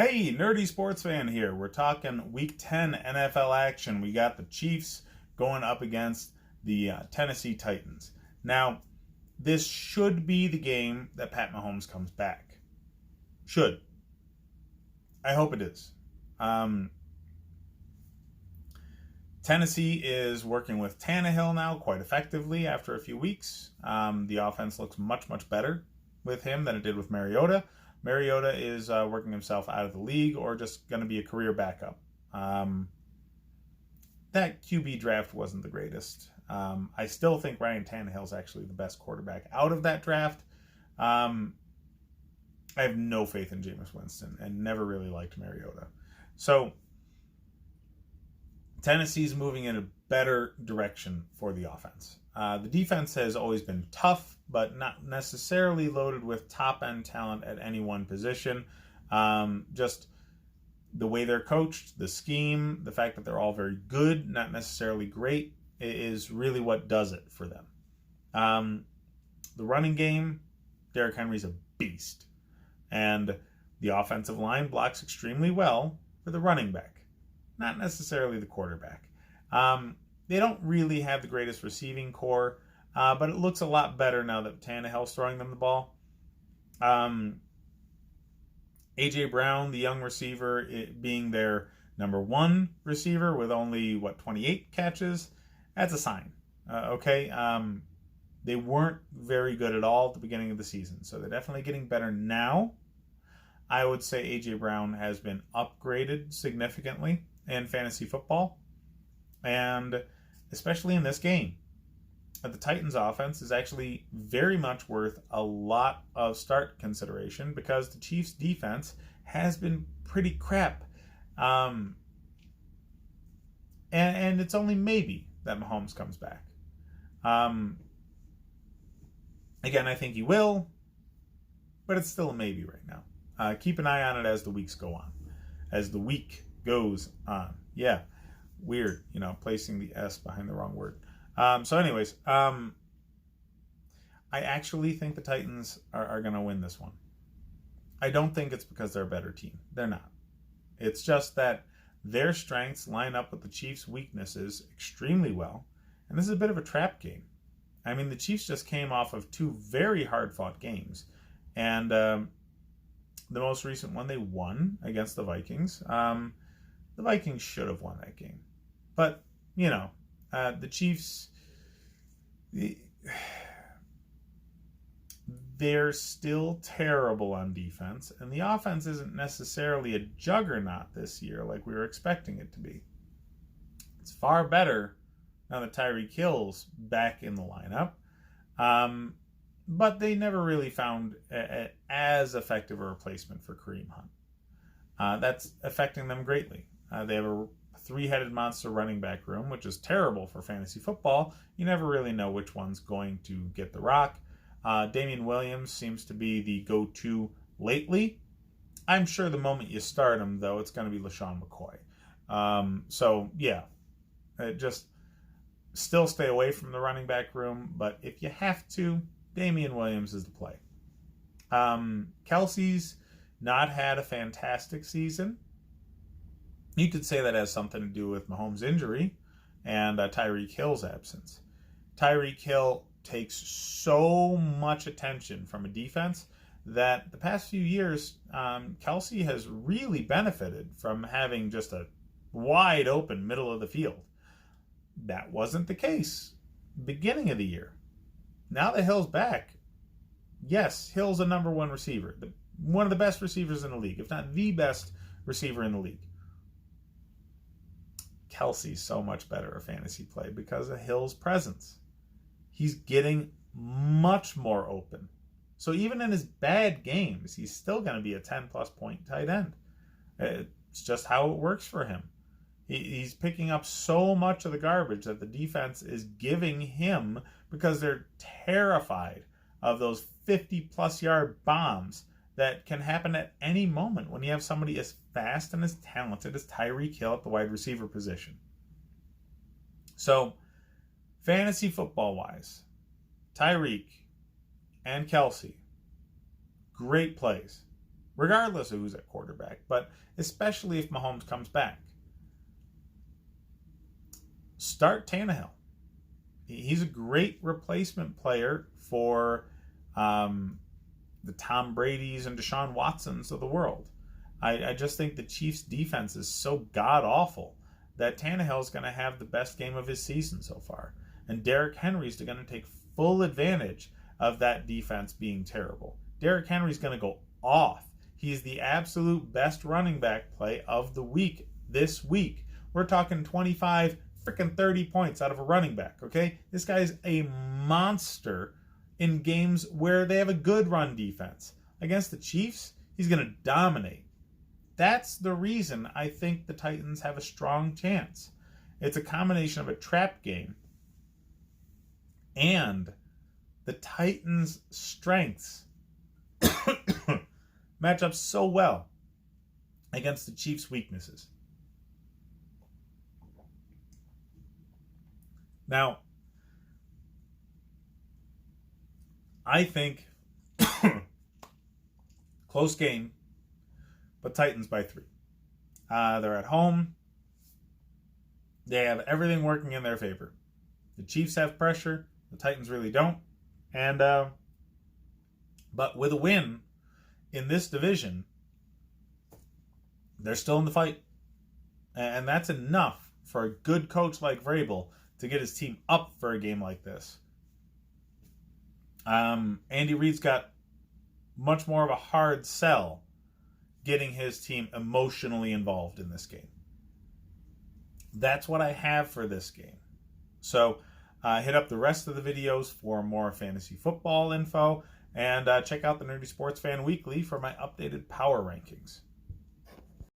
Hey, nerdy sports fan here. We're talking Week 10 NFL action. We got the Chiefs going up against the Tennessee Titans. Now, this should be the game that Pat Mahomes comes back. Should. I hope it is. Tennessee is working with Tannehill now quite effectively after a few weeks. The offense looks much, much better with him than it did with Mariota. Mariota is working himself out of the league or just going to be a career backup. That QB draft wasn't the greatest. I still think Ryan Tannehill is actually the best quarterback out of that draft. I have no faith in Jameis Winston and never really liked Mariota. So Tennessee's moving in a better direction for the offense. The defense has always been tough, but not necessarily loaded with top-end talent at any one position. Just the way they're coached, the scheme, the fact that they're all very good, not necessarily great, is really what does it for them. The running game, Derrick Henry's a beast. And the offensive line blocks extremely well for the running back, not necessarily the quarterback. They don't really have the greatest receiving core, but it looks a lot better now that Tannehill's throwing them the ball. A.J. Brown, the young receiver, being their number one receiver with only, 28 catches, that's a sign. Okay? They weren't very good at all at the beginning of the season, so they're definitely getting better now. I would say A.J. Brown has been upgraded significantly in fantasy football, and especially in this game. The Titans offense is actually very much worth a lot of start consideration because the Chiefs defense has been pretty crap. And it's only maybe that Mahomes comes back. Again, I think he will, but it's still a maybe right now. Keep an eye on it as the weeks go on. As the week goes on. Yeah. Weird, placing the S behind the wrong word. Anyways, I actually think the Titans are going to win this one. I don't think it's because they're a better team. They're not. It's just that their strengths line up with the Chiefs' weaknesses extremely well. And this is a bit of a trap game. I mean, the Chiefs just came off of two very hard-fought games. And the most recent one, they won against the Vikings. The Vikings should have won that game. But, the Chiefs, they're still terrible on defense, and the offense isn't necessarily a juggernaut this year like we were expecting it to be. It's far better now that Tyreek Hill's back in the lineup, but they never really found as effective a replacement for Kareem Hunt. That's affecting them greatly. They have a three-headed monster running back room, which is terrible for fantasy football. You never really know which one's going to get the rock. Damian Williams seems to be the go-to lately. I'm sure the moment you start him, though, it's going to be LaShawn McCoy. Just still stay away from the running back room, but if you have to, Damian Williams is the play. Kelsey's not had a fantastic season. You could say that has something to do with Mahomes' injury and Tyreek Hill's absence. Tyreek Hill takes so much attention from a defense that the past few years, Kelsey has really benefited from having just a wide open middle of the field. That wasn't the case beginning of the year. Now that Hill's back, yes, Hill's a number one receiver. One of the best receivers in the league, if not the best receiver in the league. Kelsey's so much better a fantasy play because of Hill's presence. He's getting much more open. So even in his bad games, he's still going to be a 10-plus point tight end. It's just how it works for him. He's picking up so much of the garbage that the defense is giving him because they're terrified of those 50-plus yard bombs that can happen at any moment when you have somebody as fast and as talented as Tyreek Hill at the wide receiver position. So, fantasy football-wise, Tyreek and Kelsey, great plays. regardless of who's at quarterback, but especially if Mahomes comes back. Start Tannehill. He's a great replacement player for the Tom Brady's and Deshaun Watsons of the world. I just think the Chiefs' defense is so god-awful that Tannehill is going to have the best game of his season so far. And Derrick Henry's going to take full advantage of that defense being terrible. Derrick Henry's going to go off. He's the absolute best running back play of the week this week. We're talking 25, freaking 30 points out of a running back, okay? This guy's a monster in games where they have a good run defense. Against the Chiefs, he's going to dominate. That's the reason I think the Titans have a strong chance. It's a combination of a trap game and the Titans' strengths match up so well against the Chiefs' weaknesses. Now, I think close game, but Titans by 3. They're at home. They have everything working in their favor. The Chiefs have pressure. The Titans really don't. And but with a win in this division, they're still in the fight. And that's enough for a good coach like Vrabel to get his team up for a game like this. Andy Reid's got much more of a hard sell getting his team emotionally involved in this game. That's what I have for this game. So hit up the rest of the videos for more fantasy football info, and check out the Nerdy Sports Fan Weekly for my updated power rankings.